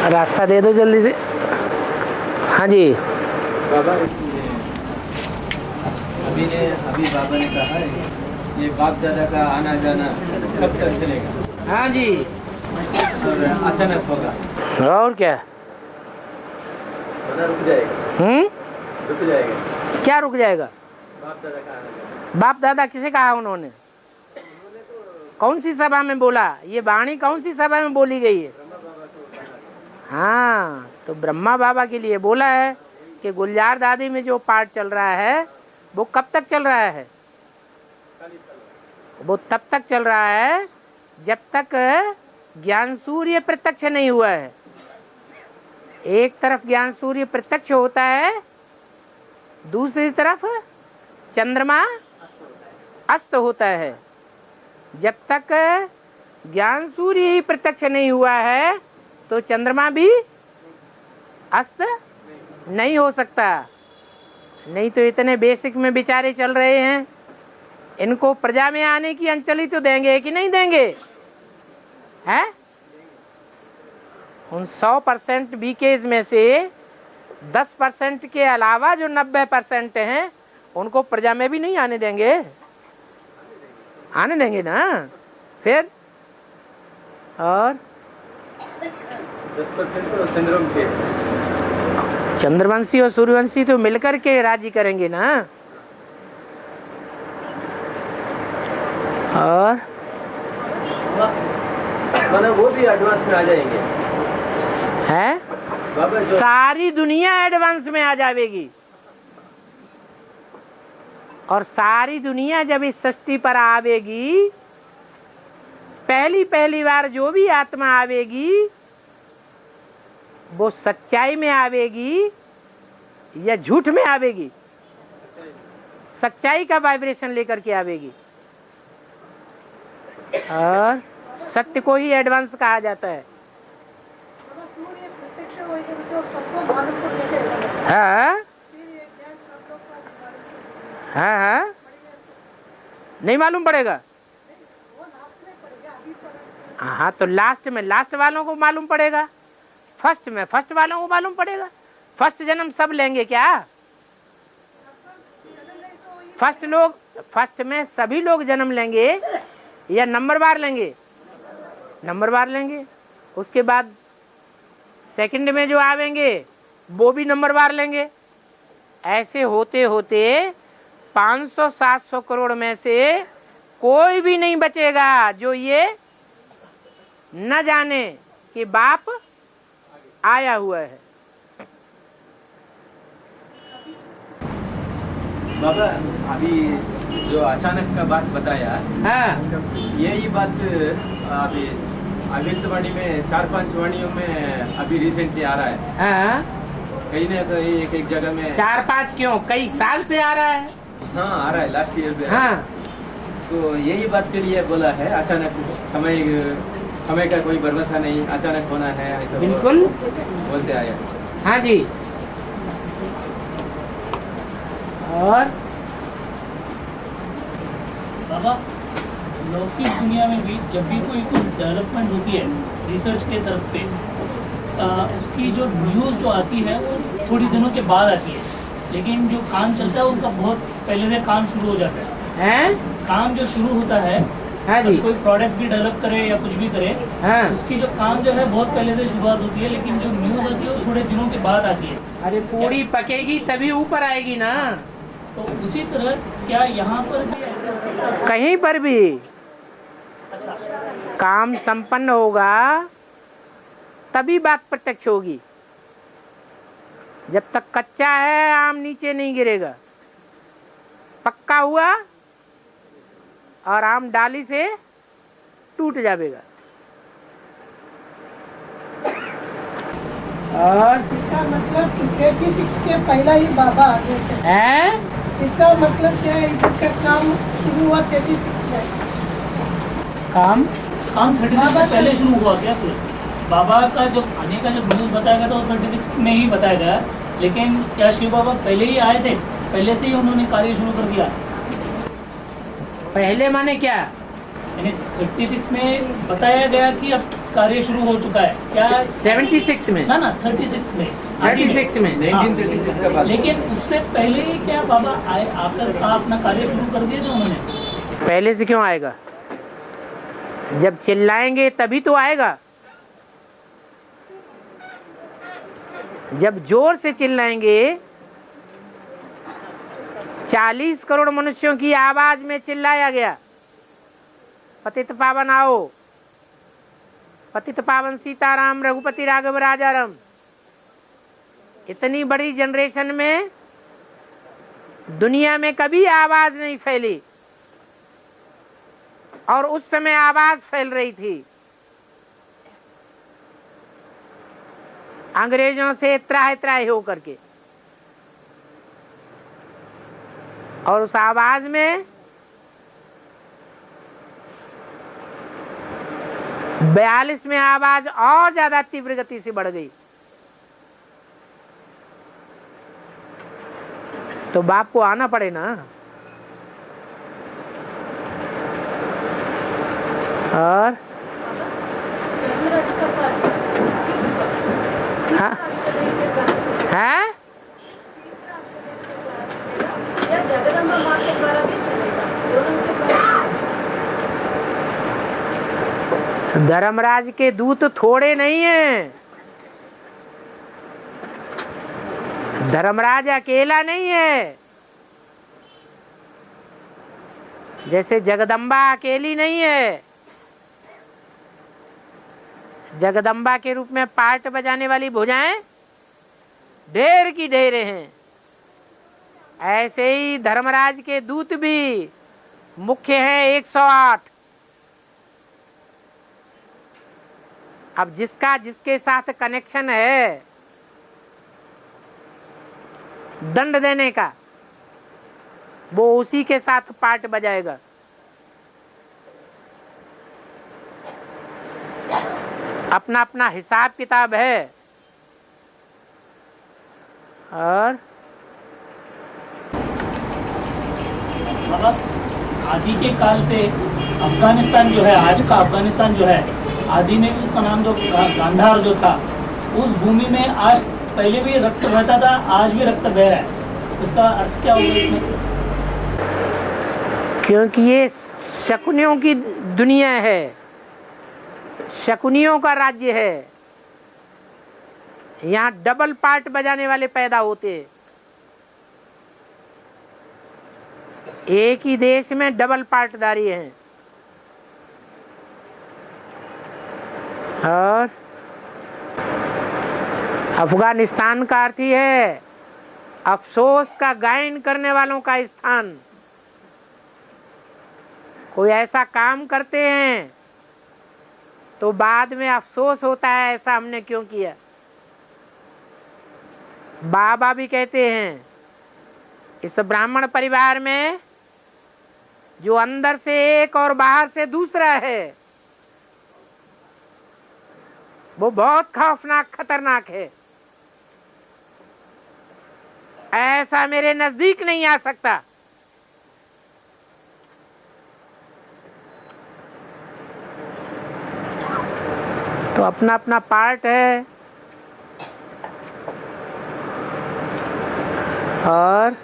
रास्ता दे दो जल्दी से। हाँ जी बाबा, अभी बाबा ने कहा है ये बाप दादा का आना जाना कब तक चलेगा? हाँ जी, और अचानक होगा और क्या? रुक जाएगा। रुक जाएगा। क्या रुक जाएगा? बाप दादा का आना जाना। बाप दादा किसे कहा उन्होंने? कौन सी सभा में बोला? ये वाणी कौन सी सभा में बोली गई है? हाँ, तो ब्रह्मा बाबा के लिए बोला है कि गुलजार दादी में जो पाठ चल रहा है वो कब तक चल रहा है? वो तब तक चल रहा है जब तक ज्ञान सूर्य प्रत्यक्ष नहीं हुआ है। एक तरफ ज्ञान सूर्य प्रत्यक्ष होता है, दूसरी तरफ चंद्रमा अस्त होता है। जब तक ज्ञान सूर्य ही प्रत्यक्ष नहीं हुआ है तो चंद्रमा भी अस्त नहीं हो सकता। नहीं तो इतने बेसिक में बेचारे चल रहे हैं, इनको प्रजा में आने की अंचली तो देंगे कि नहीं देंगे? हैं? उन 100% बीकेज में से 10% के अलावा जो 90% हैं उनको प्रजा में भी नहीं आने देंगे। आने देंगे ना फिर। और 10% तो चंद्रवंशी और सूर्यवंशी तो मिलकर के राज्य करेंगे ना। और वो भी एडवांस में आ जाएंगे है, सारी दुनिया एडवांस में आ जाएगी। और सारी दुनिया जब इस सृष्टि पर आवेगी, पहली बार जो भी आत्मा आवेगी वो सच्चाई में आवेगी या झूठ में आवेगी? सच्चाई का वाइब्रेशन लेकर के आवेगी। और सत्य को ही एडवांस कहा जाता है। हाँ हाँ हाँ, नहीं मालूम पड़ेगा। हाँ, तो लास्ट में लास्ट वालों को मालूम पड़ेगा, फर्स्ट में फर्स्ट वालों को मालूम पड़ेगा। फर्स्ट जन्म सब लेंगे क्या? फर्स्ट में सभी लोग जन्म लेंगे या नंबरवार लेंगे? नंबरवार लेंगे। उसके बाद सेकंड में जो आवेंगे वो भी नंबरवार लेंगे। ऐसे होते होते 500-700 करोड़ में से कोई भी नहीं बचेगा जो ये न जाने कि बाप आया हुआ है। बाबा, अभी जो अचानक का बात बताया, हाँ, यही बात अभी अवितवाणी में 4-5 वाणियों में अभी रिसेंटली आ रहा है। हाँ, कहीं ना कहीं एक जगह में 4-5 क्यों, कई साल से आ रहा है। हाँ, आ रहा है, लास्ट ईयर में। हाँ, तो यही बात के लिए बोला है, अचानक समय का कोई भरोसा नहीं, अचानक होना है, ऐसा बिल्कुल बोलते आए। हाँ जी। और बाबा, लौकिक दुनिया में भी जब भी कोई कुछ डेवलपमेंट होती है रिसर्च के तरफ पे, उसकी जो न्यूज़ जो आती है वो थोड़ी दिनों के बाद आती है, लेकिन जो काम चलता है उनका बहुत पहले से काम शुरू हो जाता है। काम जो शुरू होता है, हाँ जी, कोई प्रोडक्ट भी डेवलप करे या कुछ भी करे, हाँ, उसकी जो काम जो है बहुत पहले से शुरुआत होती है, लेकिन जो न्यूज़ आती है वो थोड़े दिनों के बाद आती है। अरे पूरी पकेगी तभी ऊपर आएगी ना। तो उसी तरह क्या यहाँ पर भी ऐसा? कहीं पर भी काम संपन्न होगा तभी बात प्रत्यक्ष होगी। जब तक कच्चा है आम नीचे नहीं गिरेगा। पक्का हुआ और आम डाली से टूट जाएगा। और इसका मतलब 86 के पहला ही बाबा आ गए थे। इसका मतलब क्या है? इधर का काम शुरू हुआ 36 में। काम 36 से पहले शुरू हुआ क्या? फिर बाबा का जब आने का जब न्यूज़ बताया गया तो 36 में ही बताया गया, लेकिन क्या शिव बाबा पहले ही आए थे? पहले से ही उन्होंने कार्य शुरू कर दिया? पहले माने क्या? यानी 36 में बताया गया कि अब कार्य शुरू हो चुका है क्या? 76 में ना 36 में 36 में 1936 का बात। लेकिन उससे पहले ही क्या बाबा आए आकर अपना कार्य शुरू कर दिया जो उन्होंने? पहले से क्यों आएगा? जब चिल्लाएंगे तभी तो आएगा। जब जोर से चिल्लाएंगे, 40 करोड़ मनुष्यों की आवाज में चिल्लाया गया, पतित पावन आओ, पतित पावन सीताराम रघुपति राघव राजाराम। इतनी बड़ी जनरेशन में दुनिया में कभी आवाज नहीं फैली, और उस समय आवाज फैल रही थी। अंग्रेजों से त्राह त्राह हो करके, और उस आवाज में 42 में आवाज और ज्यादा तीव्र गति से बढ़ गई। तो बाप को आना पड़े ना। और हाँ है जगदम्बा माँ के द्वारा भी चलेगा, धर्मराज के दूत थोड़े नहीं हैं। धर्मराज अकेला नहीं है, जैसे जगदम्बा अकेली नहीं है। जगदम्बा के रूप में पार्ट बजाने वाली भुजाएं ढेर की ढेरे हैं, ऐसे ही धर्मराज के दूत भी मुख्य हैं 108। अब जिसका जिसके साथ कनेक्शन है दंड देने का, वो उसी के साथ पार्ट बजाएगा। अपना अपना हिसाब किताब है। और बाबा आदि के काल से अफगानिस्तान जो है, आज का अफगानिस्तान जो है, आदि में भी उसका नाम जो गांधार जो था, उस भूमि में आज पहले भी रक्त बहता था, आज भी रक्त बह रहा है। इसका अर्थ क्या होगा इसमें? क्योंकि ये शकुनियों की दुनिया है, शकुनियों का राज्य है। यहाँ डबल पार्ट बजाने वाले पैदा होते। एक ही देश में डबल पार्टदारी हैं। और अफगानिस्तान का अर्थ ही है अफसोस का गायन करने वालों का स्थान। कोई ऐसा काम करते हैं तो बाद में अफसोस होता है, ऐसा हमने क्यों किया। बाबा भी कहते हैं इस ब्राह्मण परिवार में जो अंदर से एक और बाहर से दूसरा है, वो बहुत खौफनाक खतरनाक है। ऐसा मेरे नजदीक नहीं आ सकता। तो अपना अपना पार्ट है। और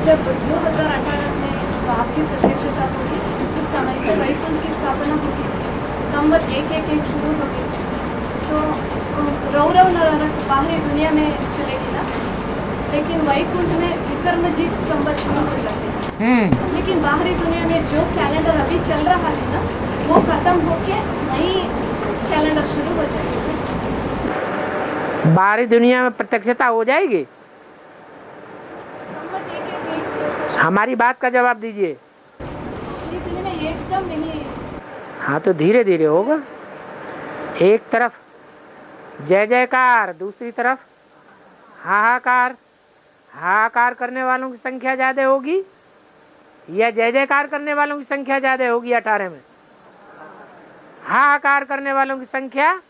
जब 2018 में बाप की प्रत्यक्षता होगी, उस समय से वैकुंठ की स्थापना होगी, संवत 111 शुरू होगी, तो रौरव नरक बाहरी दुनिया में चलेगी ना, लेकिन वैकुंठ में विक्रमजीत संवत शुरू हो जाते हैं। लेकिन बाहरी दुनिया में जो कैलेंडर अभी चल रहा है ना, वो खत्म होके नई कैलेंडर शुरू हो जाएगी। बाहरी दुनिया में प्रत्यक्षता हो जाएगी। हमारी बात का जवाब दीजिए। बाहरी दुनिया में एकदम नहीं। हाँ तो धीरे धीरे होगा। एक तरफ जय जयकार, दूसरी तरफ हाहाकार। हाहाकार करने वालों की संख्या ज्यादा होगी या जय जयकार करने वालों की संख्या ज्यादा होगी? 18 में हाहाकार करने वालों की संख्या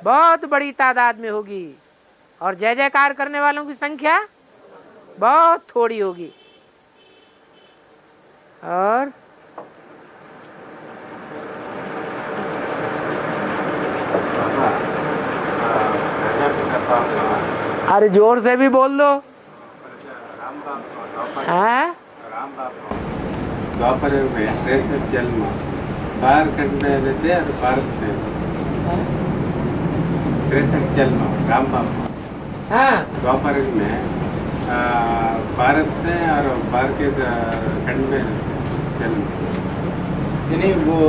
बहुत बड़ी तादाद में होगी और जय जयकार करने वालों की संख्या बहुत थोड़ी होगी। और अरे जोर से भी बोल दो। हाँ? द्वापर युग में त्रेसठ जन्म 12 खंड में लेते और 12 63 जन्म राम बाप। हाँ, द्वापर युग में भारत में और भारत के खंड में जन्म। यानी वो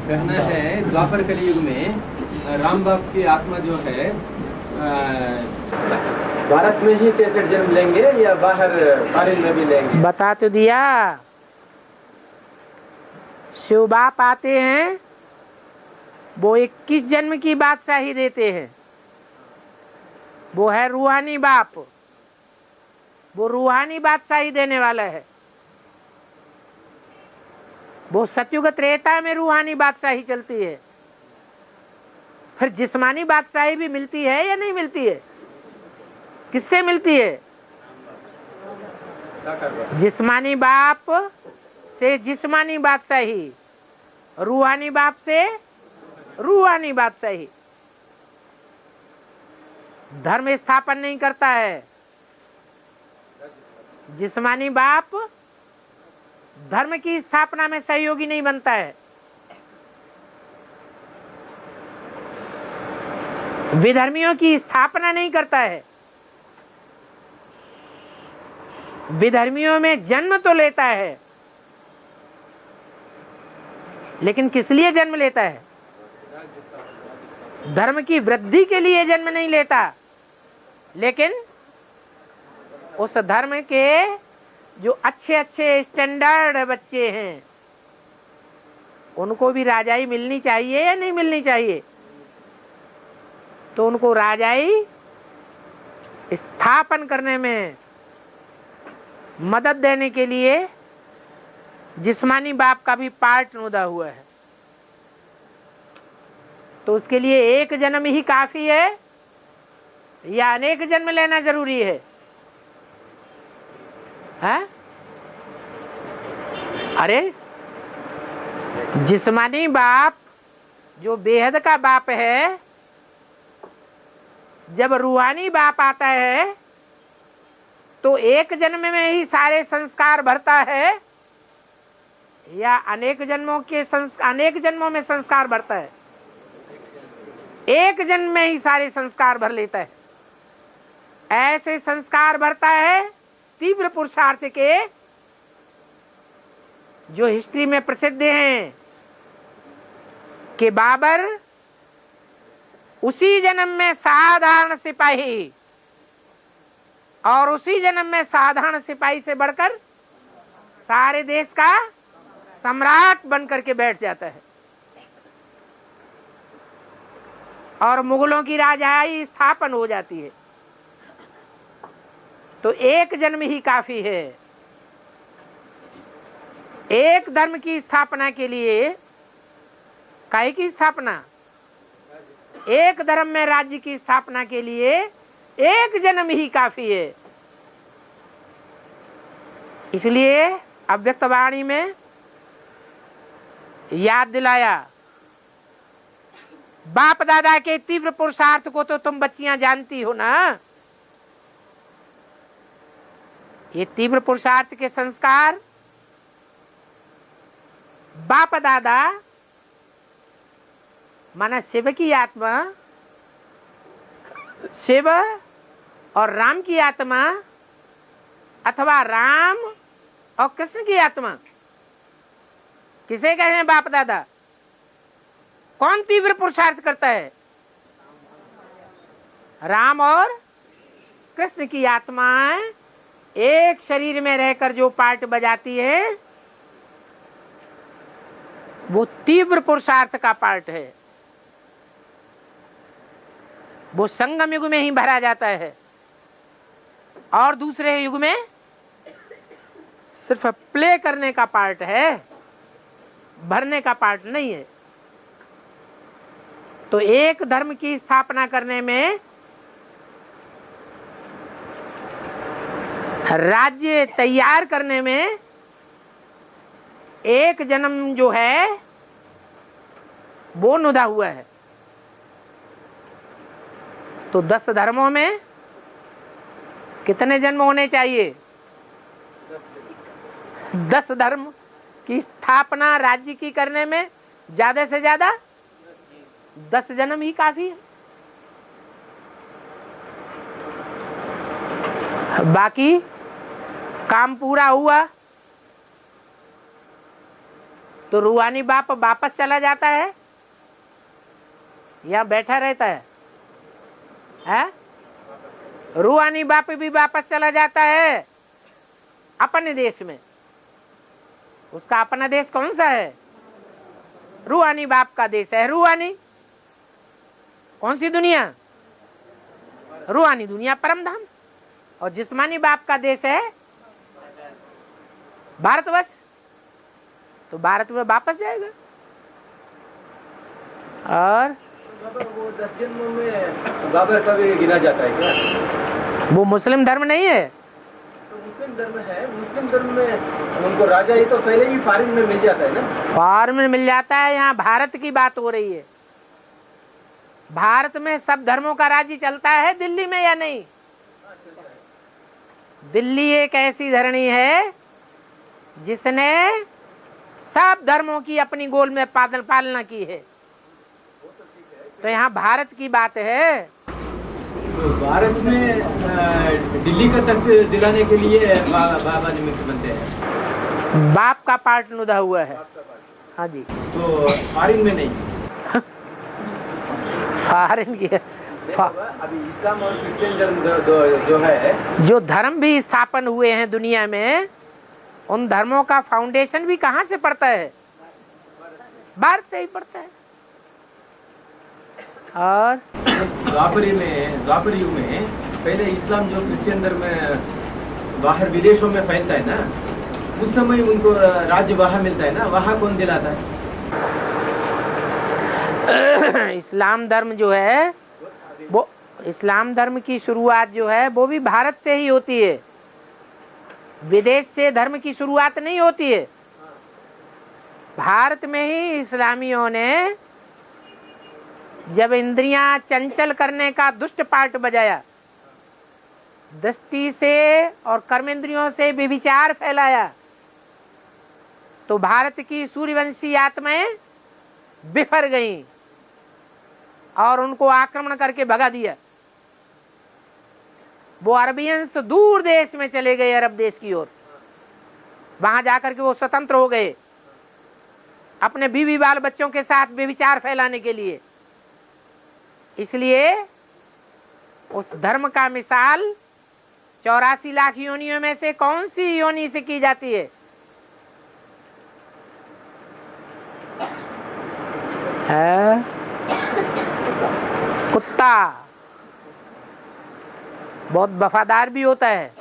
कहना है द्वापर कलयुग में राम बाप की आत्मा जो है भारत में ही 63 जन्म लेंगे या बाहर फॉरेन में भी लेंगे? बता तो दिया। शिव बाप आते हैं, वो 21 जन्म की बादशाही देते हैं। वो है रूहानी बाप, वो रूहानी बादशाही देने वाला है। वो सतयुग त्रेता में रूहानी बादशाही चलती है। फिर जिस्मानी बादशाही भी मिलती है या नहीं मिलती है? किससे मिलती है? जिस्मानी बाप से जिस्मानी बादशाही, रूहानी बाप से रूहानी बादशाही। धर्म स्थापन नहीं करता है। जिस्मानी बाप धर्म की स्थापना में सहयोगी नहीं बनता है। विधर्मियों की स्थापना नहीं करता है। विधर्मियों में जन्म तो लेता है, लेकिन किस लिए जन्म लेता है? धर्म की वृद्धि के लिए जन्म नहीं लेता, लेकिन उस धर्म के जो अच्छे अच्छे स्टैंडर्ड बच्चे हैं उनको भी राजाई मिलनी चाहिए या नहीं मिलनी चाहिए? तो उनको राजाई स्थापन करने में मदद देने के लिए जिस्मानी बाप का भी पार्ट नोदा हुआ है। तो उसके लिए एक जन्म ही काफी है या अनेक जन्म लेना जरूरी है? हाँ? अरे जिस्मानी बाप जो बेहद का बाप है, जब रूहानी बाप आता है तो एक जन्म में ही सारे संस्कार भरता है या अनेक जन्मों में संस्कार भरता है? एक जन्म में ही सारे संस्कार भर लेता है। ऐसे संस्कार भरता है तीव्र पुरुषार्थ के, जो हिस्ट्री में प्रसिद्ध हैं कि बाबर उसी जन्म में साधारण सिपाही और उसी जन्म में साधारण सिपाही से बढ़कर सारे देश का सम्राट बनकर के बैठ जाता है और मुगलों की राजाई स्थापन हो जाती है। तो एक जन्म ही काफी है। एक धर्म की स्थापना के लिए, काहे की स्थापना? एक धर्म में राज्य की स्थापना के लिए एक जन्म ही काफी है। इसलिए अव्यक्त वाणी में याद दिलाया, बाप दादा के तीव्र पुरुषार्थ को तो तुम बच्चियां जानती हो ना। ये तीव्र पुरुषार्थ के संस्कार बाप दादा माना शिव की आत्मा, शिव और राम की आत्मा, अथवा राम और कृष्ण की आत्मा, किसे कहे बाप दादा? कौन तीव्र पुरुषार्थ करता है? राम और कृष्ण की आत्माएं एक शरीर में रहकर जो पार्ट बजाती है वो तीव्र पुरुषार्थ का पार्ट है। वो संगम युग में ही भरा जाता है और दूसरे युग में सिर्फ प्ले करने का पार्ट है, भरने का पार्ट नहीं है। तो एक धर्म की स्थापना करने में, राज्य तैयार करने में एक जन्म जो है वो नुदा हुआ है। तो 10 धर्मों में कितने जन्म होने चाहिए? 10 धर्म की स्थापना राज्य की करने में ज्यादा से ज्यादा 10 जन्म ही काफी है। बाकी काम पूरा हुआ तो रूहानी बाप वापस चला जाता है या बैठा रहता है? रूहानी बाप भी वापस चला जाता है अपने देश में। उसका अपना देश कौन सा है? रूहानी बाप का देश है। रूहानी कौन सी दुनिया? रूहानी दुनिया, परम धाम। और जिस्मानी बाप का देश है भारतवर्ष, तो भारत में वापस जाएगा। और वो 10 जन्मों में बाबर का भी गिना जाता है क्या? वो मुस्लिम धर्म नहीं है। तो मुस्लिम धर्म है, मुस्लिम धर्म में उनको राजा ही तो पहले ही फॉरेन में मिल जाता है ना। फॉरेन में मिल जाता है, यहाँ भारत की बात हो रही है। भारत में सब धर्मों का राज्य चलता है, दिल्ली में या नहीं? दिल्ली एक ऐसी धरणी है जिसने सब धर्मों की अपनी गोल में पालना की है। तो यहाँ भारत की बात है। तो भारत में दिल्ली का तख्त दिलाने के लिए बाबा निमित्त बनते हैं। बाप का पार्ट नुदा हुआ है। हाँ जी। तो फॉरेन में नहीं। फॉरेन की अभी इस्लाम और क्रिश्चियन धर्म जो है, जो धर्म भी स्थापन हुए हैं दुनिया में, उन धर्मों का फाउंडेशन भी कहाँ से पड़ता है? भारत से ही पड़ता है। और द्वापर युग में पहले इस्लाम जो क्रिश्चियन धर्म बाहर विदेशों में फैलता है ना, उस समय उनको राज्य वहाँ मिलता है ना, वहाँ कौन दिलाता है? इस्लाम धर्म जो है वो, इस्लाम धर्म की शुरुआत जो है वो भी भारत से ही होती है। विदेश से धर्म की शुरुआत नहीं होती है। भारत में ही इस्लामियों ने जब इंद्रियां चंचल करने का दुष्ट पार्ट बजाया, दृष्टि से और कर्मेंद्रियों से व्यभिचार फैलाया, तो भारत की सूर्यवंशी आत्माएं बिफर गईं और उनको आक्रमण करके भगा दिया। वो अरबियंस दूर देश में चले गए, अरब देश की ओर। वहां जाकर के वो स्वतंत्र हो गए अपने बीवी बाल बच्चों के साथ व्यभिचार फैलाने के लिए। इसलिए उस धर्म का मिसाल 84 लाख योनियों में से कौन सी योनि से की जाती है? कुत्ता बहुत वफादार भी होता है।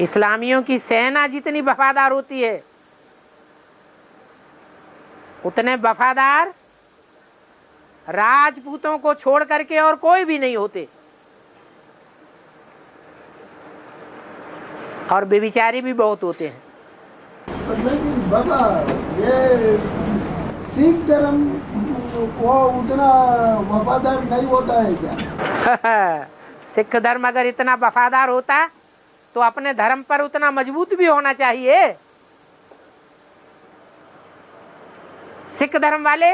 इस्लामियों की सेना जितनी वफादार होती है, उतने वफादार राजपूतों को छोड़ करके और कोई भी नहीं होते। और बेविचारी भी बहुत होते हैं। लेकिन बाबा, ये सिख धर्म वो उतना वफादार नहीं होता है क्या? सिख धर्म अगर इतना वफादार होता तो अपने धर्म पर उतना मजबूत भी होना चाहिए। सिख धर्म वाले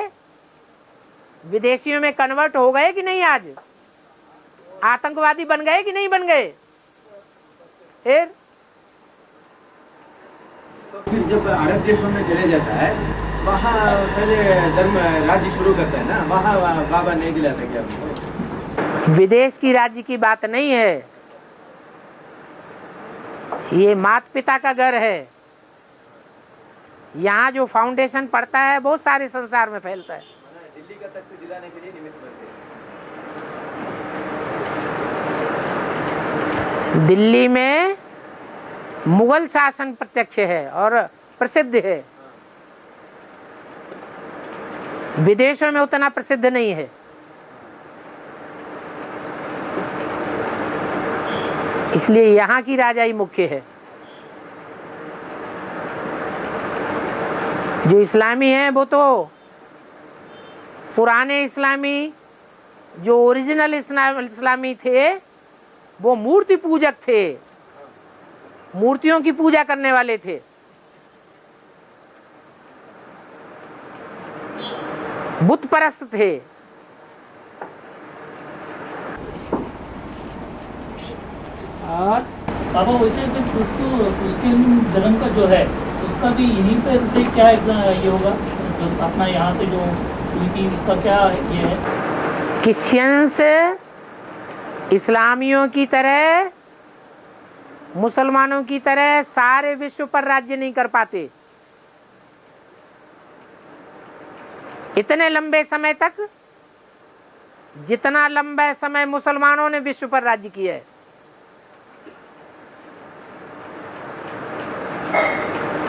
विदेशियों में कन्वर्ट हो गए कि नहीं? आज आतंकवादी बन गए कि नहीं बन गए? फिर जब अरब देशों में चले जाता है, वहाँ पहले धर्म राज्य शुरू करता है ना, वहाँ बाबा नहीं दिलाता क्या आपको? विदेश की राज्य की बात नहीं है, ये माता पिता का घर है। यहाँ जो फाउंडेशन पड़ता है वो सारे संसार में फैलता है। दिल्ली का तख्त दिलाने के लिए निमित्त बनते हैं। दिल्ली में मुगल शासन प्रत्यक्ष है और प्रसिद्ध है, विदेशों में उतना प्रसिद्ध नहीं है। इसलिए यहाँ की राजाई मुख्य है। जो इस्लामी है वो तो पुराने इस्लामी जो ओरिजिनल इस्लामी थे वो मूर्ति पूजक थे, मूर्तियों की पूजा करने वाले थे। बुत परस्त थे। और बाबा वैसे फिर क्रिश्चियन धर्म का जो है उसका भी यहीं पर से क्या ये होगा, जो स्थापना यहाँ से जो हुई थी उसका क्या ये है? क्रिश्चियंस इस्लामियों की तरह, मुसलमानों की तरह सारे विश्व पर राज्य नहीं कर पाते। इतने लंबे समय तक जितना लंबा समय मुसलमानों ने विश्व पर राज्य किया है,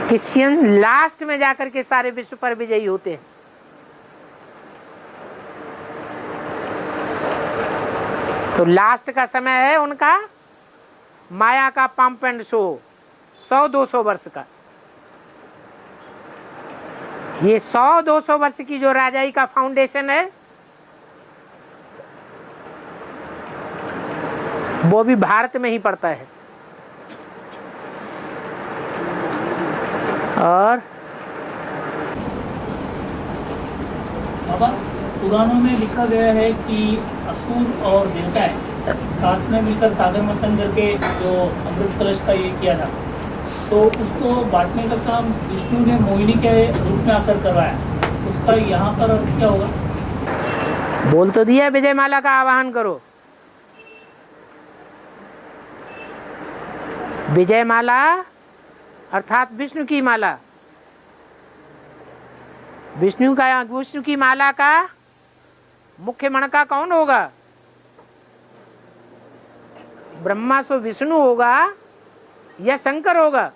क्रिश्चियन लास्ट में जाकर के सारे विश्व पर विजयी होते हैं। तो लास्ट का समय है उनका माया का पंप एंड शो, 100-200 वर्ष का। ये 100-200 वर्ष की जो राजाई का फाउंडेशन है वो भी भारत में ही पड़ता है। और बाबा पुराणों में लिखा गया है कि असुर और देवताएं साथ में मिलकर सागर मंथन करके जो अमृत कलश का ये किया था, तो उसको बांटने का काम विष्णु ने मोहिनी के रूप में आकर करवाया, उसका यहाँ पर अर्थ क्या होगा? बोल तो दिया विजय माला का आवाहन करो। विजय माला अर्थात विष्णु की माला। विष्णु की माला का मुख्य मणका कौन होगा? ब्रह्मा सो विष्णु होगा या शंकर होगा?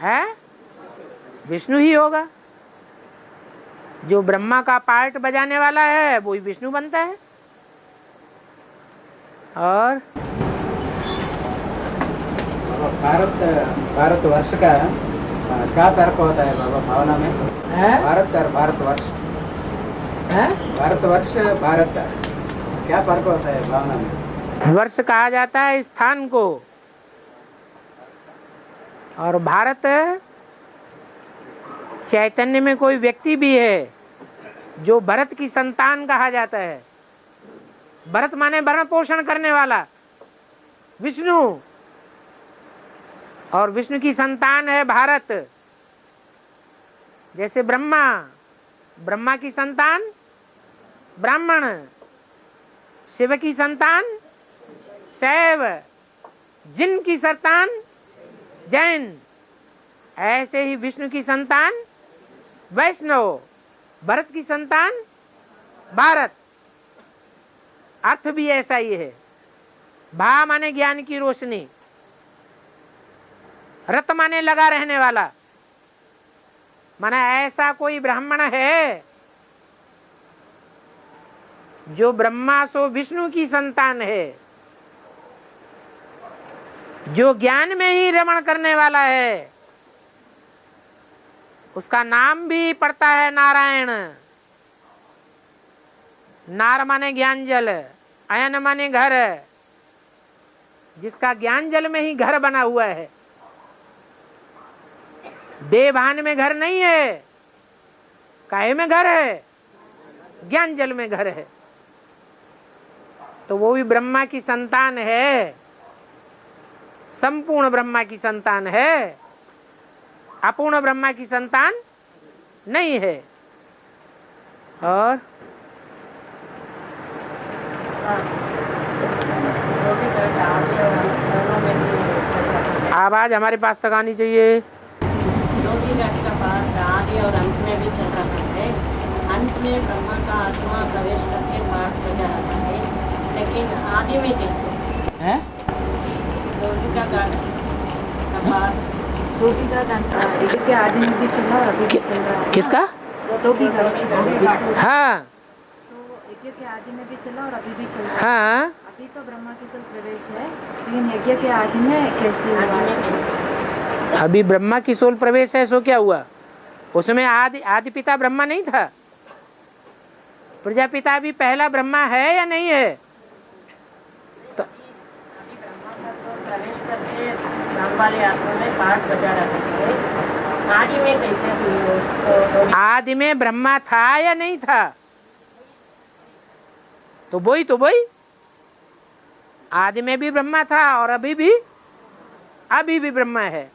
है विष्णु ही होगा। जो ब्रह्मा का पार्ट बजाने वाला है वो ही विष्णु बनता है। और भारत वर्ष का क्या फर्क होता है बाबा भावना में? भारत और भारतवर्ष, भारतवर्ष भारत क्या फर्क होता है भावना में? वर्ष कहा जाता है स्थान को, और भारत चैतन्य में कोई व्यक्ति भी है जो भरत की संतान कहा जाता है। भरत माने भरण पोषण करने वाला विष्णु, और विष्णु की संतान है भारत। जैसे ब्रह्मा की संतान ब्राह्मण, शिव की संतान शैव, जिन की संतान जैन, ऐसे ही विष्णु की संतान वैष्णव, भरत की संतान भारत। अर्थ भी ऐसा ही है। भा माने ज्ञान की रोशनी, रत माने लगा रहने वाला, माने ऐसा कोई ब्राह्मण है जो ब्रह्मा सो विष्णु की संतान है, जो ज्ञान में ही रमण करने वाला है, उसका नाम भी पड़ता है नारायण। नार माने ज्ञान जल, अयन माने घर, जिसका ज्ञान जल में ही घर बना हुआ है। देवभान में घर नहीं है, काहे में घर है? ज्ञान जल में घर है। तो वो भी ब्रह्मा की संतान है, संपूर्ण ब्रह्मा की संतान है, अपूर्ण ब्रह्मा की संतान नहीं है। और आवाज हमारे पास तक आनी चाहिए। का पास आदि और अंत में भी चल रहा है। अंत में ब्रह्मा का आत्मा प्रवेश करके पाठ बजा रहा है, लेकिन आदि में कैसे है? रोटिका गान का पाठ, रोटिका गान के आदि में भी चला, अभी भी चल रहा है। किसका? हाँ, तो यज्ञ के आदि में भी चला और अभी भी चल रहा है। हाँ, अभी तो ब्रह्मा की सोल प्रवेश है, लेकिन यज्ञ के आदि में कैसे हुआ? अभी ब्रह्मा की सोल प्रवेश है, सो क्या हुआ? उसमें आदि पिता ब्रह्मा नहीं था? प्रजापिता भी पहला ब्रह्मा है या नहीं है? तो प्रवेश करके नाम वाले आत्मा में पाठ बजा रहे थे, आदि में कैसे हुई? आदि में ब्रह्मा था या नहीं था? तो वही आदि में भी ब्रह्मा था और अभी भी ब्रह्मा है।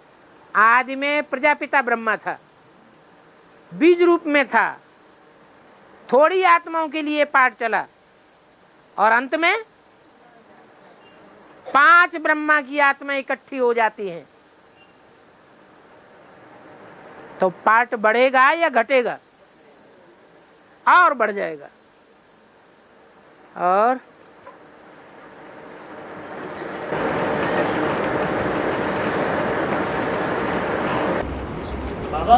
आदि में प्रजापिता ब्रह्मा था, बीज रूप में था, थोड़ी आत्माओं के लिए पाठ चला और अंत में 5 ब्रह्मा की आत्मा इकट्ठी हो जाती हैं। तो पाठ बढ़ेगा या घटेगा? और बढ़ जाएगा। और बाबा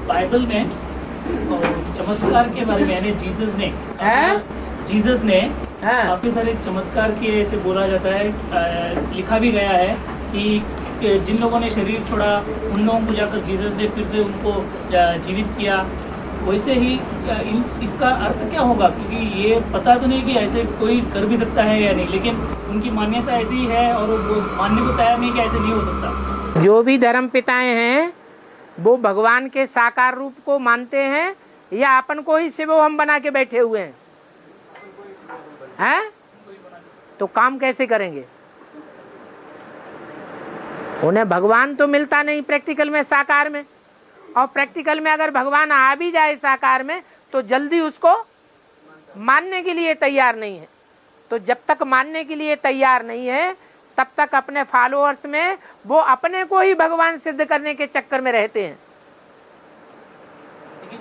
बाइबल में चमत्कार के बारे में यानी जीसस ने काफी सारे चमत्कार के ऐसे बोला जाता है, लिखा भी गया है कि जिन लोगों ने शरीर छोड़ा उन लोगों को जाकर जीसस ने फिर से उनको जीवित किया। वैसे ही इसका अर्थ क्या होगा? क्योंकि ये पता तो नहीं कि ऐसे कोई कर भी सकता है या नहीं, लेकिन उनकी मान्यता ऐसी ही है और वो मानने को तैयार नहीं कि ऐसे नहीं हो सकता। जो भी धर्म पिताएं हैं वो भगवान के साकार रूप को मानते हैं या अपन को ही शिव हम बना के बैठे हुए हैं? तो काम कैसे करेंगे? उन्हें भगवान तो मिलता नहीं प्रैक्टिकल में, साकार में। और प्रैक्टिकल में अगर भगवान आ भी जाए साकार में तो जल्दी उसको मानने के लिए तैयार नहीं है। तो जब तक मानने के लिए तैयार नहीं है तब तक अपने फॉलोअर्स में वो अपने को ही भगवान सिद्ध करने के चक्कर में रहते हैं।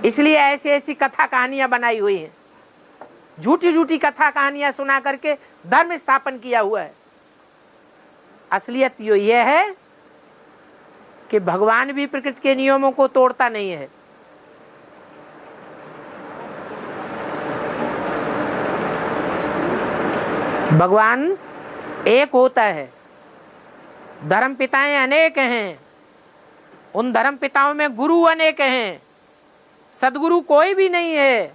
इसलिए ऐसी ऐसी कथा कहानियां बनाई हुई हैं, झूठी झूठी कथा कहानियां सुना करके धर्म स्थापन किया हुआ है। असलियत यह है कि भगवान भी प्रकृति के नियमों को तोड़ता नहीं है। भगवान एक होता है, धर्म पिताएं अनेक हैं, उन धर्म पिताओं में गुरु अनेक हैं, सदगुरु कोई भी नहीं है।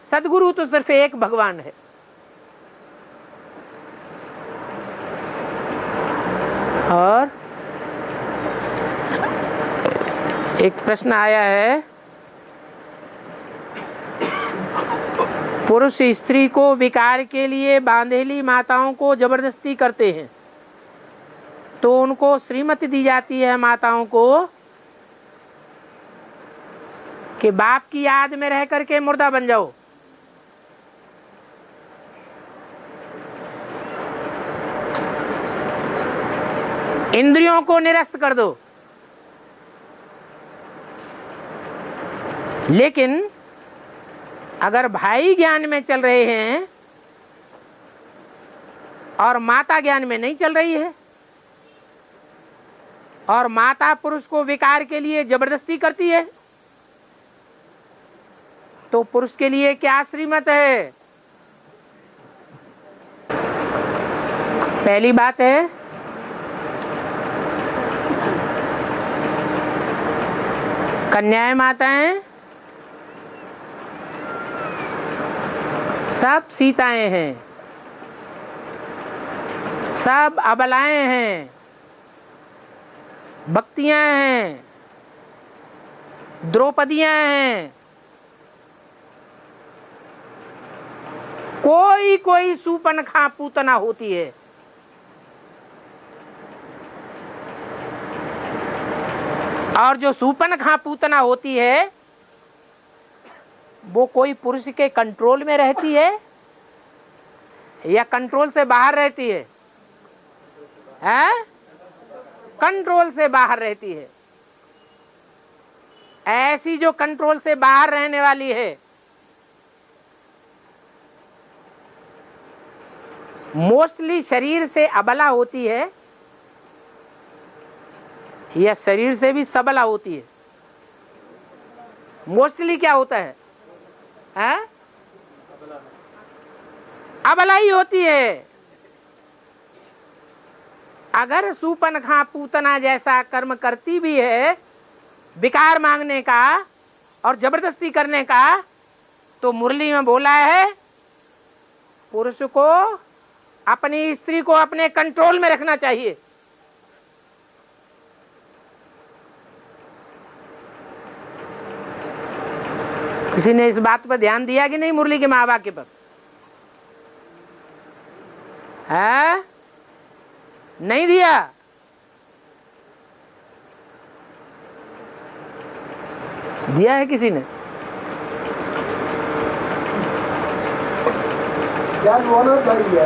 सदगुरु तो सिर्फ एक भगवान है। और एक प्रश्न आया है, पुरुष स्त्री को विकार के लिए बांधेली माताओं को जबरदस्ती करते हैं तो उनको श्रीमती दी जाती है माताओं को कि बाप की याद में रह करके मुर्दा बन जाओ। इंद्रियों को निरस्त कर दो। लेकिन अगर भाई ज्ञान में चल रहे हैं और माता ज्ञान में नहीं चल रही है और माता पुरुष को विकार के लिए जबरदस्ती करती है तो पुरुष के लिए क्या श्रीमत है? पहली बात है कन्याएं माताएं सब सीताएं हैं, सब अबलाएं हैं, भक्तियां हैं, द्रौपदियां हैं। कोई कोई सूपनखा पूतना होती है। और जो सूपनखा पूतना होती है वो कोई पुरुष के कंट्रोल में रहती है या कंट्रोल से बाहर रहती है? हैं? कंट्रोल से बाहर रहती है। ऐसी जो कंट्रोल से बाहर रहने वाली है मोस्टली शरीर से अबला होती है या शरीर से भी सबला होती है। मोस्टली क्या होता है? अबला ही होती है। अगर सूपनखा पूतना जैसा कर्म करती भी है विकार मांगने का और जबरदस्ती करने का तो मुरली में बोला है पुरुष को अपनी स्त्री को अपने कंट्रोल में रखना चाहिए। किसी ने इस बात पर ध्यान दिया कि नहीं मुरली के माँ बाप पर? है नहीं दिया। दिया है किसी ने? ध्यान होना चाहिए।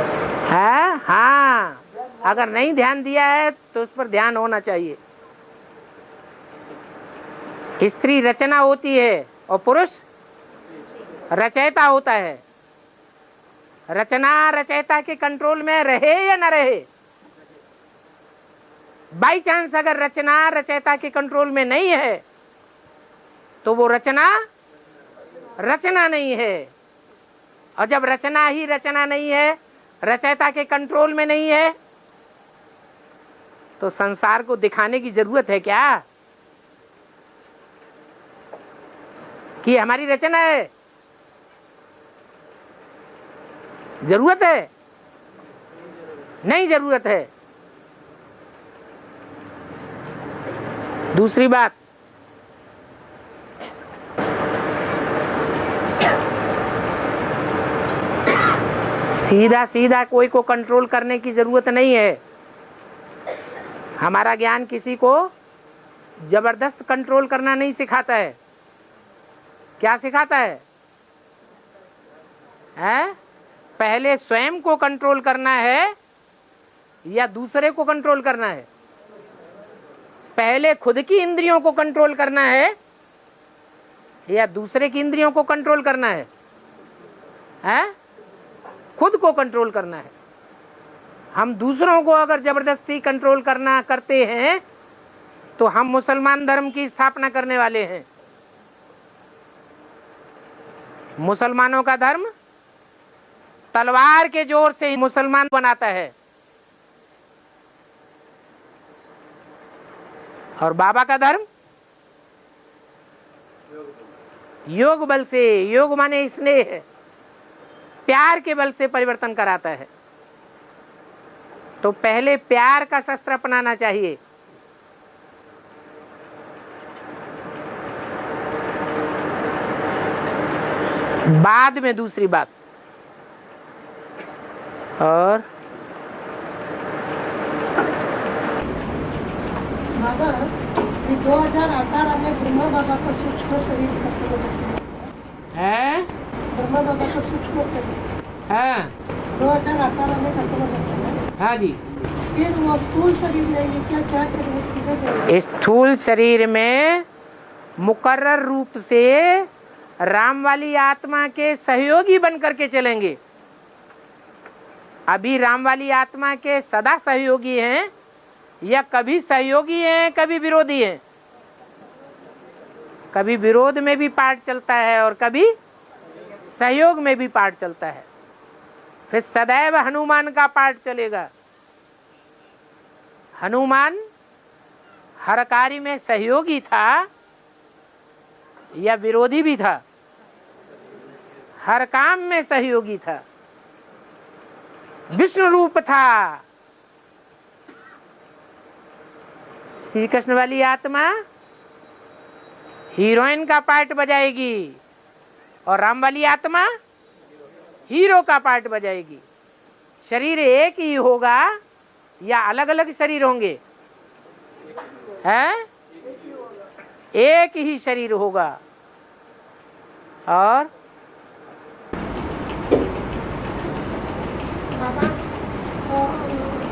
है हाँ, अगर नहीं ध्यान दिया है तो उस पर ध्यान होना चाहिए। स्त्री रचना होती है और पुरुष रचयिता होता है। रचना रचयिता के कंट्रोल में रहे या न रहे, बाई चांस अगर रचना रचयिता के कंट्रोल में नहीं है तो वो रचना रचना नहीं है। और जब रचना ही रचना नहीं है, रचयिता के कंट्रोल में नहीं है, तो संसार को दिखाने की जरूरत है क्या कि हमारी रचना है? जरूरत है? नहीं जरूरत है। दूसरी बात, सीधा सीधा कोई को कंट्रोल करने की जरूरत नहीं है। हमारा ज्ञान किसी को जबरदस्त कंट्रोल करना नहीं सिखाता है। क्या सिखाता है? पहले स्वयं को कंट्रोल करना है या दूसरे को कंट्रोल करना है? पहले खुद की इंद्रियों को कंट्रोल करना है या दूसरे की इंद्रियों को कंट्रोल करना है? खुद को कंट्रोल करना है। हम दूसरों को अगर जबरदस्ती कंट्रोल करते हैं तो हम मुसलमान धर्म की स्थापना करने वाले हैं। मुसलमानों का धर्म तलवार के जोर से मुसलमान बनाता है और बाबा का धर्म योग बल से, योग माने स्नेह, प्यार के बल से परिवर्तन कराता है। तो पहले प्यार का शस्त्र अपनाना चाहिए। बाद में दूसरी बात। और बाबा, 2018 में ब्रह्मा बाबा का सूक्ष्म शरीर खत्म हो है। ब्रह्मा बाबा का सूक्ष्म शरीर हाँ 2018 में खत्म हो जाता है। हाँ जी। फिर वो स्थूल शरीर लेंगे क्या? क्या करेंगे? किधर लेंगे? स्थूल शरीर में मुकर्रर रूप से राम वाली आत्मा के सहयोगी बन करके चलेंगे। अभी राम वाली आत्मा के सदा सहयोगी हैं या कभी सहयोगी हैं कभी विरोधी हैं? कभी विरोध में भी पार्ट चलता है और कभी सहयोग में भी पार्ट चलता है। फिर सदैव हनुमान का पार्ट चलेगा। हनुमान हर कार्य में सहयोगी था या विरोधी भी था? हर काम में सहयोगी था। विष्णु रूप था। श्री कृष्ण वाली आत्मा हीरोइन का पार्ट बजाएगी और राम वाली आत्मा हीरो का पार्ट बजाएगी। शरीर एक ही होगा या अलग अलग शरीर होंगे? हैं? एक ही शरीर होगा। और बाबा,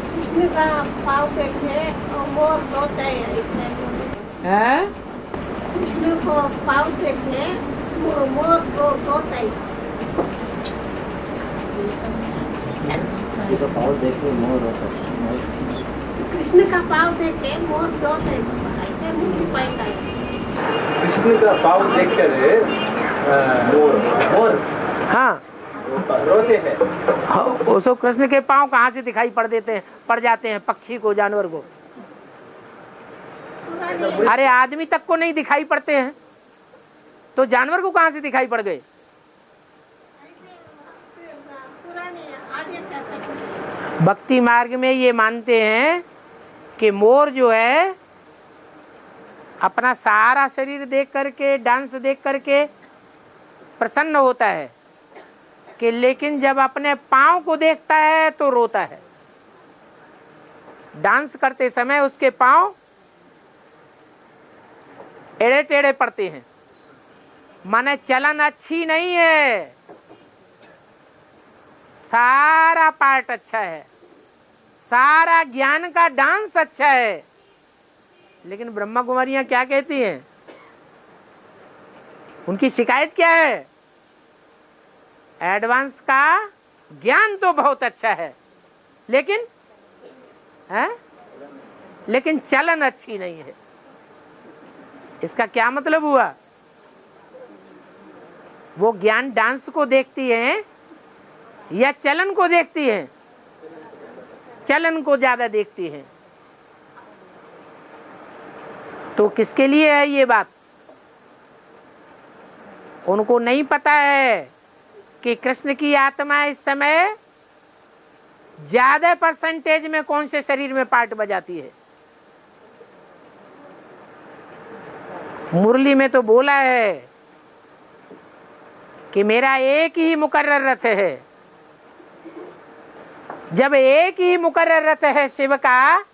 कृष्ण का पाँव देखे मोर रोता है इसमें। हैं? कृष्ण को पाँव देखे मोर रोता है। कृष्ण का पाँव देखे मोर रोता है। ऐसे मुक्ति पाता है। कृष्ण का पाँव देखकर मोर हाँ रोते हैं। उसको कृष्ण के पांव कहाँ से दिखाई पड़ जाते हैं पक्षी को, जानवर को? अरे आदमी तक को नहीं दिखाई पड़ते हैं तो जानवर को कहाँ से दिखाई पड़ गए? भक्ति मार्ग में ये मानते हैं कि मोर जो है अपना सारा शरीर देख करके, डांस देख करके प्रसन्न होता है कि, लेकिन जब अपने पाँव को देखता है तो रोता है। डांस करते समय उसके पाँव टेढ़े टेढ़े पड़ते हैं, माने चलन अच्छी नहीं है। सारा पार्ट अच्छा है, सारा ज्ञान का डांस अच्छा है, लेकिन ब्रह्मा कुमारियां क्या कहती हैं? उनकी शिकायत क्या है? एडवांस का ज्ञान तो बहुत अच्छा है, लेकिन लेकिन चलन अच्छी नहीं है। इसका क्या मतलब हुआ? वो ज्ञान डांस को देखती है या चलन को देखती है? चलन को ज्यादा देखती है। तो किसके लिए है ये बात? उनको नहीं पता है कि कृष्ण की आत्मा इस समय ज्यादा परसेंटेज में कौन से शरीर में पार्ट बजाती है। मुरली में तो बोला है कि मेरा एक ही मुकर्रर रथ है। जब एक ही मुकर्रर रथ है शिव का,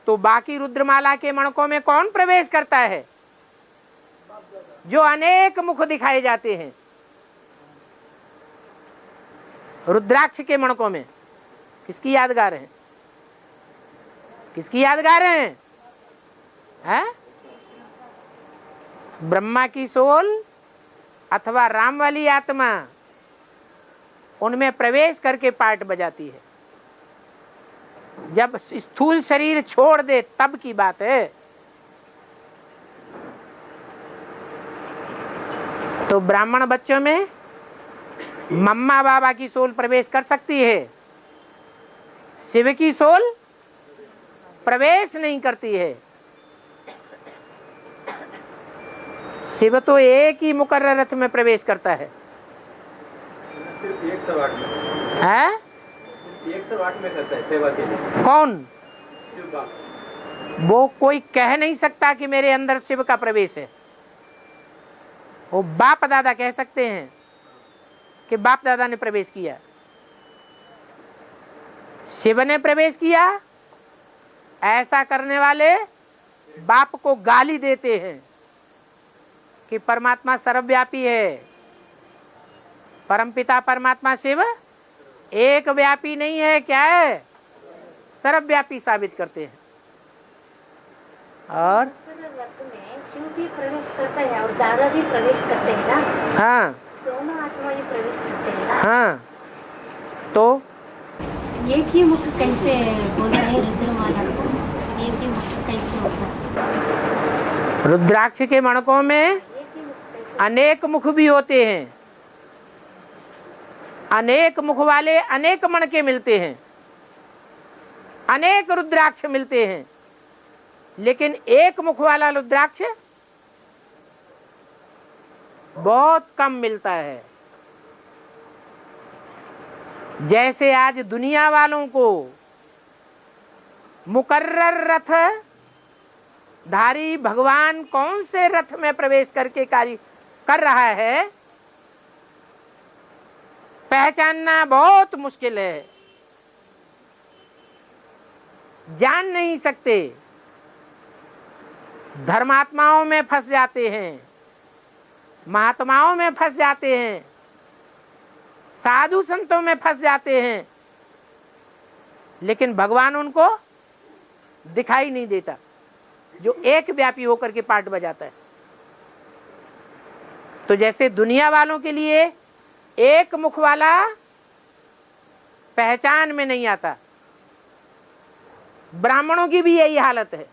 तो बाकी रुद्रमाला के मणकों में कौन प्रवेश करता है? जो अनेक मुख दिखाए जाते हैं। रुद्राक्ष के मणकों में किसकी यादगार है? किसकी यादगार है? ब्रह्मा की सोल अथवा राम वाली आत्मा उनमें प्रवेश करके पार्ट बजाती है। जब स्थूल शरीर छोड़ दे तब की बात है। तो ब्राह्मण बच्चों में मम्मा बाबा की सोल प्रवेश कर सकती है, शिव की सोल प्रवेश नहीं करती है। शिव तो एक ही मुकर्रर रथ में प्रवेश करता है। सिर्फ 108 में है? 108 में करता है सेवा के लिए। कौन? शिव बाप। वो कोई कह नहीं सकता कि मेरे अंदर शिव का प्रवेश है। वो बाप दादा कह सकते हैं कि बाप दादा ने प्रवेश किया। शिव ने प्रवेश किया, ऐसा करने वाले बाप को गाली देते हैं कि परमात्मा सर्वव्यापी है। परमपिता परमात्मा शिव एक व्यापी नहीं है, क्या है? सर्वव्यापी साबित करते हैं। और शिव भी प्रवेश करता है और दादा भी प्रवेश करते हैं ना? हाँ, दोनों आत्मा ही प्रवेश करते हैं ना? हाँ। तो एक ही मुख कैसे बोलते हैं रुद्रमाला को? एक ही मुख कैसे होता है? रुद्राक्ष के मणकों में अनेक मुख भी होते हैं। अनेक मुख वाले अनेक मणके मिलते हैं, अनेक रुद्राक्ष मिलते हैं, लेकिन एक मुख वाला रुद्राक्ष बहुत कम मिलता है। जैसे आज दुनिया वालों को मुकर्रर रथ धारी भगवान कौन से रथ में प्रवेश करके कार्य कर रहा है, पहचानना बहुत मुश्किल है। जान नहीं सकते। धर्मात्माओं में फंस जाते हैं, महात्माओं में फंस जाते हैं, साधु संतों में फंस जाते हैं, लेकिन भगवान उनको दिखाई नहीं देता, जो एक व्यापी होकर के पार्ट बजाता है। तो जैसे दुनिया वालों के लिए एक मुख वाला पहचान में नहीं आता, ब्राह्मणों की भी यही हालत है।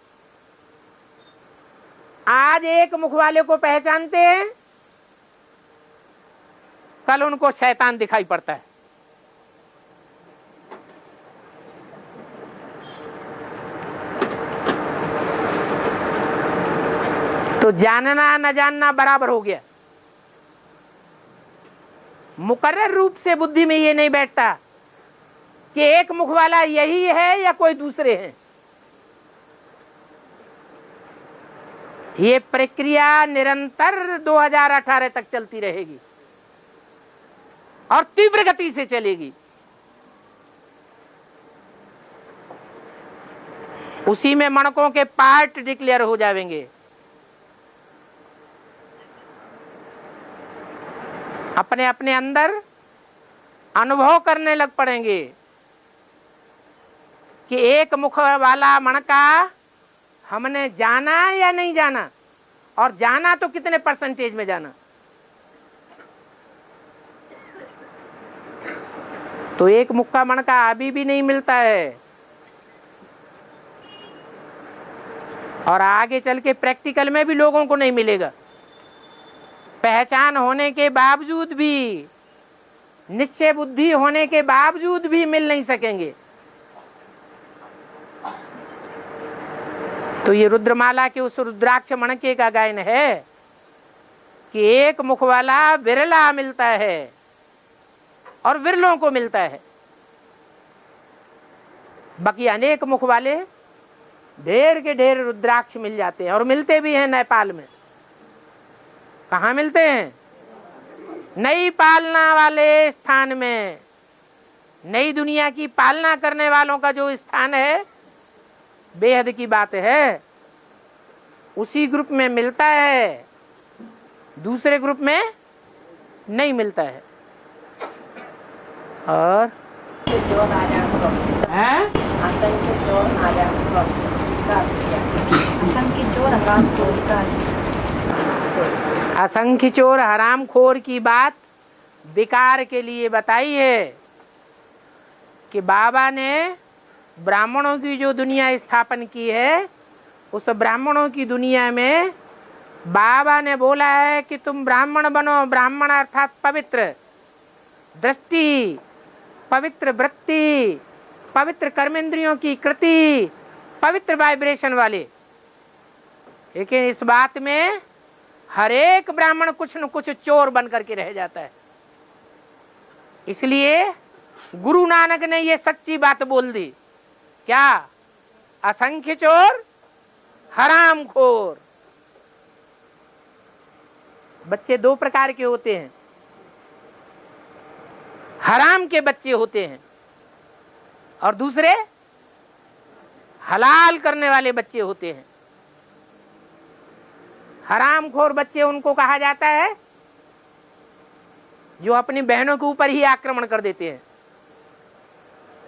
आज एक मुख वाले को पहचानते हैं, कल उनको शैतान दिखाई पड़ता है। तो जानना न जानना बराबर हो गया। मुकर्रर रूप से बुद्धि में ये नहीं बैठता कि एक मुख वाला यही है या कोई दूसरे हैं। ये प्रक्रिया निरंतर 2018 तक चलती रहेगी और तीव्र गति से चलेगी। उसी में मणकों के पार्ट डिक्लेयर हो जाएंगे। अपने अपने अंदर अनुभव करने लग पड़ेंगे कि एक मुख वाला मणका हमने जाना या नहीं जाना, और जाना तो कितने परसेंटेज में जाना। तो एक मुख का मणका अभी भी नहीं मिलता है, और आगे चल के प्रैक्टिकल में भी लोगों को नहीं मिलेगा। पहचान होने के बावजूद भी, निश्चय बुद्धि होने के बावजूद भी मिल नहीं सकेंगे। तो ये रुद्रमाला के उस रुद्राक्ष मणके का गायन है कि एक मुख वाला विरला मिलता है और विरलों को मिलता है। बाकी अनेक मुख वाले ढेर के ढेर रुद्राक्ष मिल जाते हैं, और मिलते भी हैं नेपाल में। कहाँ मिलते हैं? नई पालना वाले स्थान में। नई दुनिया की पालना करने वालों का जो स्थान है, बेहद की बात है, उसी ग्रुप में मिलता है, दूसरे ग्रुप में नहीं मिलता है। और असंख्य चोर असंख्य चोर हरामखोर की बात विकार के लिए बताई है कि बाबा ने ब्राह्मणों की जो दुनिया स्थापन की है, उस ब्राह्मणों की दुनिया में बाबा ने बोला है कि तुम ब्राह्मण बनो। ब्राह्मण अर्थात पवित्र दृष्टि, पवित्र वृत्ति, पवित्र कर्मेंद्रियों की कृति, पवित्र वाइब्रेशन वाले। लेकिन इस बात में हर एक ब्राह्मण कुछ न कुछ चोर बन करके रह जाता है। इसलिए गुरु नानक ने ये सच्ची बात बोल दी। क्या? असंख्य चोर हरामखोर। बच्चे दो प्रकार के होते हैं। हराम के बच्चे होते हैं और दूसरे हलाल करने वाले बच्चे होते हैं। हरामखोर बच्चे उनको कहा जाता है जो अपनी बहनों के ऊपर ही आक्रमण कर देते हैं।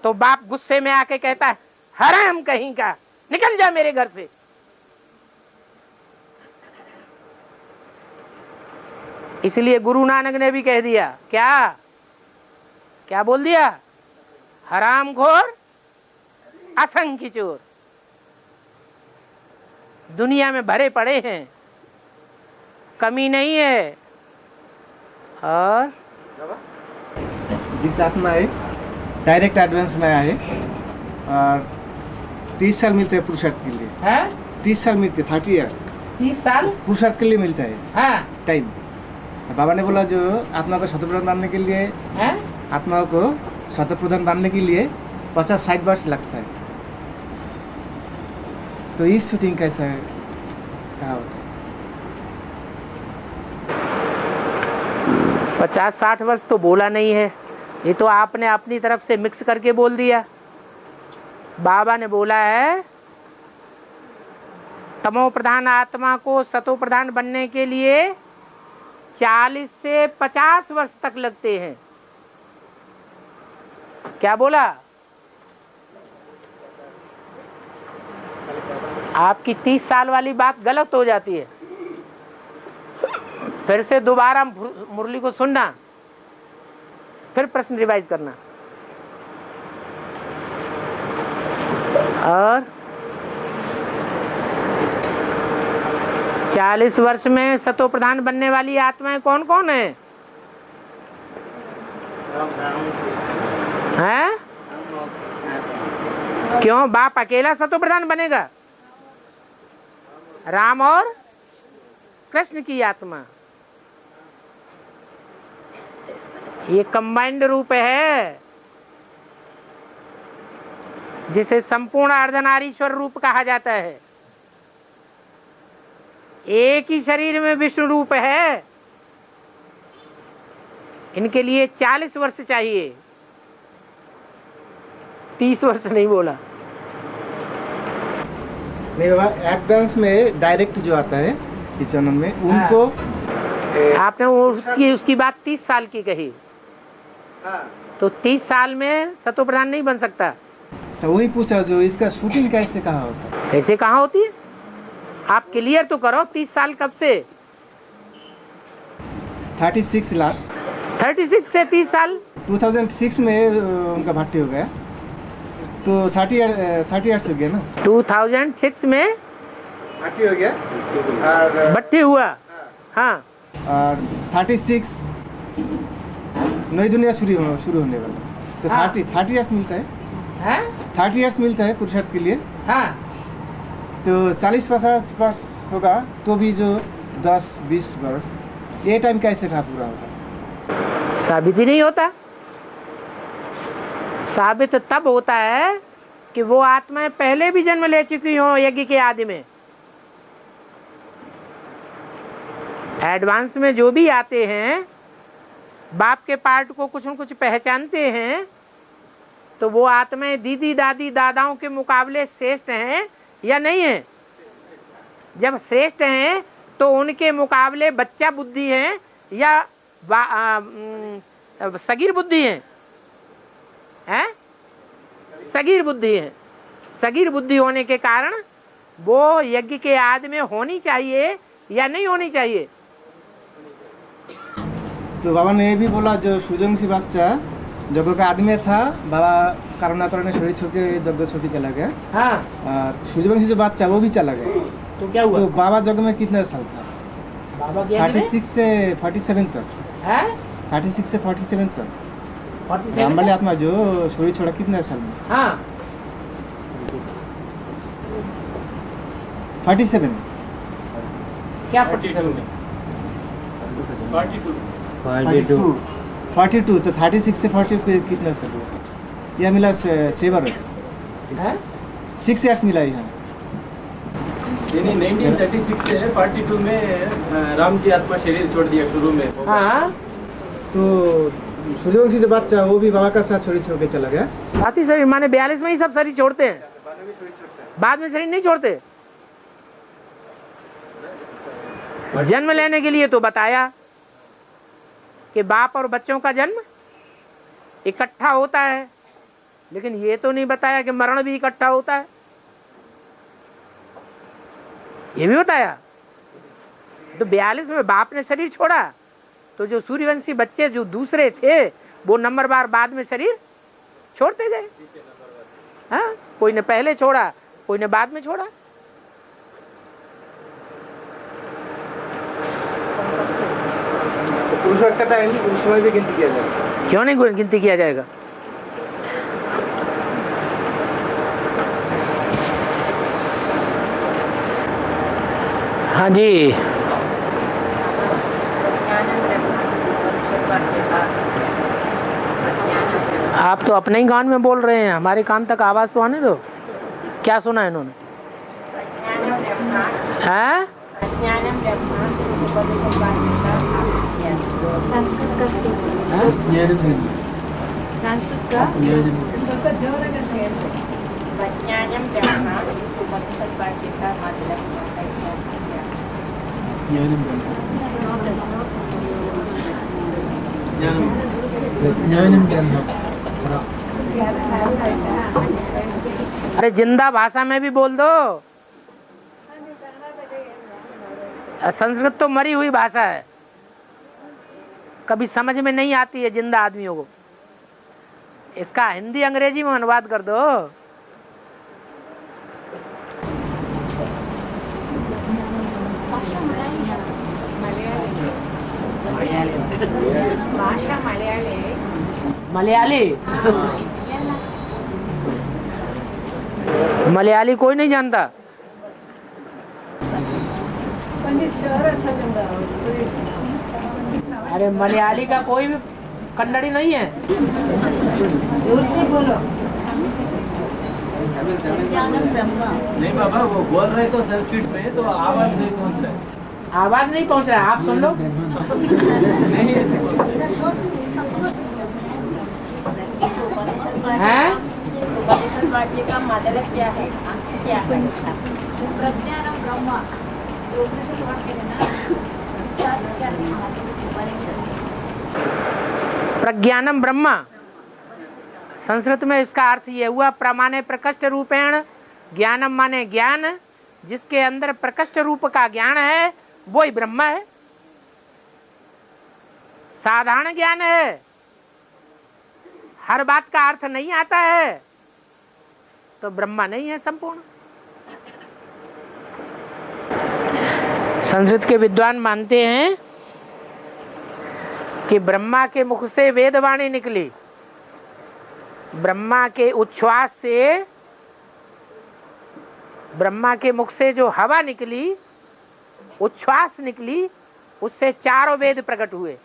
तो बाप गुस्से में आके कहता है, हराम कहीं का, निकल जा मेरे घर से। इसलिए गुरु नानक ने भी कह दिया, क्या क्या बोल दिया? हरामखोर असंख्य चोर दुनिया में भरे पड़े हैं, कमी नहीं है। और जिस आत्मा है डायरेक्ट एडवांस में आए और 30 साल मिलते हैं पुरुषार्थ के लिए। है? 30 साल मिलते, 30 इयर्स 30 साल पुरुषार्थ के लिए मिलता है। हाँ। टाइम। बाबा ने बोला जो आत्मा को शतप्रधान मानने के लिए है? आत्मा को शतप्रधान मानने के लिए 50-60 वर्ष लगता है। तो इस शूटिंग कैसा है, कहा होता है? 50-60 वर्ष तो बोला नहीं है, ये तो आपने अपनी तरफ से मिक्स करके बोल दिया। बाबा ने बोला है तमो प्रधान आत्मा को सतो प्रधान बनने के लिए 40 से 50 वर्ष तक लगते हैं। क्या बोला? आपकी 30 साल वाली बात गलत हो जाती है। फिर से दोबारा मुरली को सुनना, फिर प्रश्न रिवाइज करना। और 40 वर्ष में सतो प्रधान बनने वाली आत्माएं कौन कौन है? हैं? क्यों बाप अकेला सतो प्रधान बनेगा? राम और कृष्ण की आत्मा। ये कंबाइंड रूप है जिसे संपूर्ण अर्धनारीश्वर रूप कहा जाता है। एक ही शरीर में विष्णु रूप है। इनके लिए 40 वर्ष चाहिए, 30 वर्ष नहीं बोला। नहीं बाबा, एडवांस में डायरेक्ट जो आता है इस जन्म में उनको आपने उसकी बात 30 साल की कही। तो 30 साल में सतो प्रधान नहीं बन सकता। तो वही पूछा जो इसका शूटिंग कैसे कहाँ होता है? कैसे कहाँ होती है? आप क्लियर तो करो। 30 साल कब से? 36 लास्ट 36 से 30 साल 2006 में उनका भर्ती हो गया, तो 30 इयर्स हो गया ना। 2006 में भर्ती हो गया और भट्टी हुआ। हाँ, और 36 नई दुनिया शुरू होने वाला, तो 30 इयर्स मिलता है। 30 इयर्स मिलता है पुरुषार्थ के लिए। हाँ, तो 40-50 वर्ष होगा तो भी जो 10-20 वर्ष ये टाइम कैसे कहाँ पूरा होगा? साबित ही नहीं होता। साबित तब होता है कि वो आत्माएं पहले भी जन्म ले चुकी हो यज्ञ के आदि में। एडवांस में जो भी आते हैं, बाप के पार्ट को कुछ न कुछ पहचानते हैं, तो वो आत्माएं दीदी दादी दादाओं के मुकाबले श्रेष्ठ हैं या नहीं है? जब श्रेष्ठ हैं तो उनके मुकाबले बच्चा बुद्धि है या सगीर बुद्धि है? हैं? सगीर बुद्धि है। सगीर बुद्धि होने के कारण वो यज्ञ के आदि में होनी चाहिए या नहीं होनी चाहिए? तो बाबा ने ये भी बोला जो सूर्यवंशी बच्चा जगह का आदमी था, बाबा कारुणा करने शरीर छोड़ के जगह छोड़ के चला गया। हाँ। और सूर्यवंशी जो बच्चा वो भी चला गया। तो क्या हुआ? तो बाबा जग में कितना साल था? बाबा के 36 से 47 तक। है? 36 से 47 तक। 47 रामबली आत्मा जो शरीर छोड़ा कितने साल में? हाँ, 47। क्या 47 में? 42। तो 36 से 40 कितना साल हुआ? यह मिला 7 वर्ष। 6 इयर्स मिला यहाँ। 1936 से 42 में राम की आत्मा शरीर छोड़ दिया शुरू में। हाँ, तो सूर्यवंशी जो बच्चा वो भी बाबा का साथ शरीर छोड़ के चला गया। साथी शरीर माने 42 में ही सब शरीर छोड़ते हैं, बाद में शरीर नहीं छोड़ते। जन्म लेने के लिए तो बताया कि बाप और बच्चों का जन्म इकट्ठा होता है, लेकिन ये तो नहीं बताया कि मरण भी इकट्ठा होता है। ये भी बताया। तो 42 में बाप ने शरीर छोड़ा, तो जो सूर्यवंशी बच्चे जो दूसरे थे वो नंबर बार बाद में शरीर छोड़ते गए। हाँ, कोई ने पहले छोड़ा, कोई ने बाद में छोड़ा। पुरुषार्थ का टाइम उस समय भी गिनती किया जाएगा? क्यों नहीं गिनती किया जाएगा? हाँ जी, आप तो अपने ही गान में बोल रहे हैं, हमारे कान तक आवाज तो आने दो। क्या सुना है इन्होंने? हैं? संस्कृत का संस्कृत का अरे जिंदा भाषा में भी बोल दो। संस्कृत तो मरी हुई भाषा है, कभी समझ में नहीं आती है जिंदा आदमियों को। इसका हिंदी अंग्रेजी में अनुवाद कर दो। भाषा मलयाली। मलयाली? मलयाली कोई नहीं जानता। पंडित शहर अच्छा चल रहा है। अरे मलयाली का कोई भी कन्नड़ी नहीं है? जोर से बोलो। नहीं बाबा, वो बोल रहे तो संस्कृत में, तो आवाज नहीं पहुंच रहा है। आवाज नहीं पहुंच रहा है, आप सुन लो। नहीं ऐसे बोल रहे। हैं? उपनिषद वाक्य का मतलब क्या है? क्या है? प्रज्ञानम ब्रह्म, जो उपनिषद वाक्य है ना, इसका अर्थ क्या है? उपनिषद। प्रज्ञानम ब्रह्म, संस्कृत में इसका अर्थ ये हुआ प्रमाणे प्रकृष्ट रूपेण, ज्ञानम माने ज्ञान, जिसके अंदर प्रकृष्ट रूप का ज्ञान है वो ही ब्रह्म है। साधारण ज्ञान है, हर बात का अर्थ नहीं आता है तो ब्रह्मा नहीं है संपूर्ण। संस्कृत के विद्वान मानते हैं कि ब्रह्मा के मुख से वेदवाणी निकली, ब्रह्मा के उच्छ्वास से, ब्रह्मा के मुख से जो हवा निकली, उच्छ्वास निकली, उससे चारों वेद प्रकट हुए।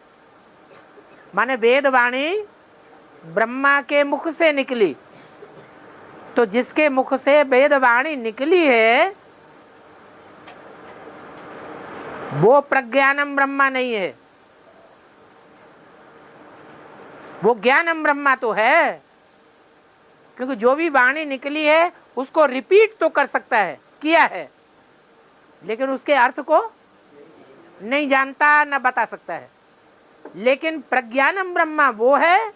माने वेदवाणी ब्रह्मा के मुख से निकली, तो जिसके मुख से वेदवाणी निकली है वो प्रज्ञानम ब्रह्मा नहीं है, वो ज्ञानम ब्रह्मा तो है, क्योंकि जो भी वाणी निकली है उसको रिपीट तो कर सकता है, किया है, लेकिन उसके अर्थ को नहीं जानता, न बता सकता है। लेकिन प्रज्ञानम ब्रह्मा वो है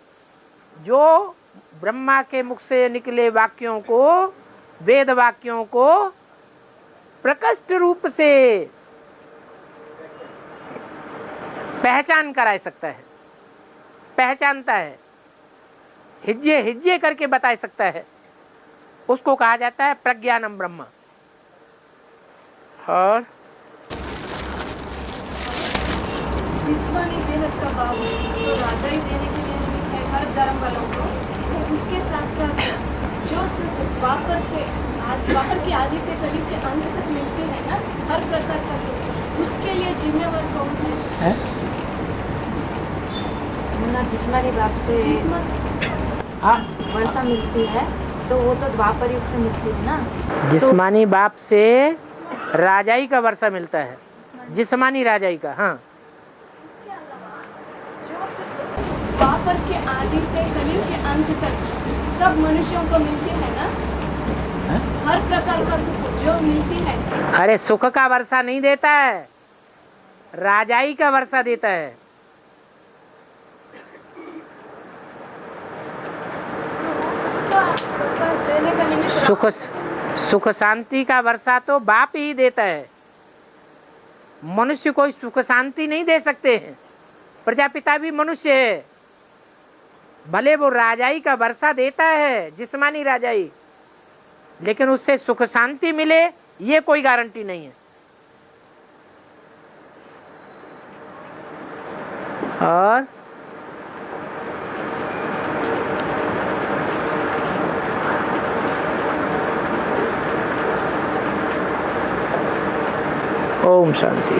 जो ब्रह्मा के मुख से निकले वाक्यों को, वेद वाक्यों को प्रकृष्ट रूप से पहचान करा सकता है, पहचानता है, हिज्जे हिज्जे करके बता सकता है, उसको कहा जाता है प्रज्ञानम ब्रह्म। और जिस्मानी बेहद का भाव तो राजा ही देने के लिए निमित्त है हर धर्म वालों को। उसके साथ साथ जो सुख द्वापर की आदि से कलयुग के अंत तक मिलते हैं ना, हर प्रकार का सुख, उसके लिए जिम्मेवार कौन है? ना जिस्मानी बाप से वर्षा मिलती है तो वो तो द्वापर युग से मिलती है ना। जिस्मानी बाप से राजाई का वर्षा मिलता है, जिस्मानी राजाई का। हाँ, द्वापर के आदि से कलयुग के अंत तक सब मनुष्यों को मिलती है ना, हर प्रकार का सुख जो मिलती है। अरे सुख का वर्षा नहीं देता है, राजाई का वर्षा देता है। सुख शांति का वर्षा तो बाप ही देता है, मनुष्य कोई सुख शांति नहीं दे सकते हैं। प्रजापिता भी मनुष्य है, भले वो राजाई का वर्षा देता है, जिस्मानी राजाई, लेकिन उससे सुख शांति मिले ये कोई गारंटी नहीं है। और ओम शांति।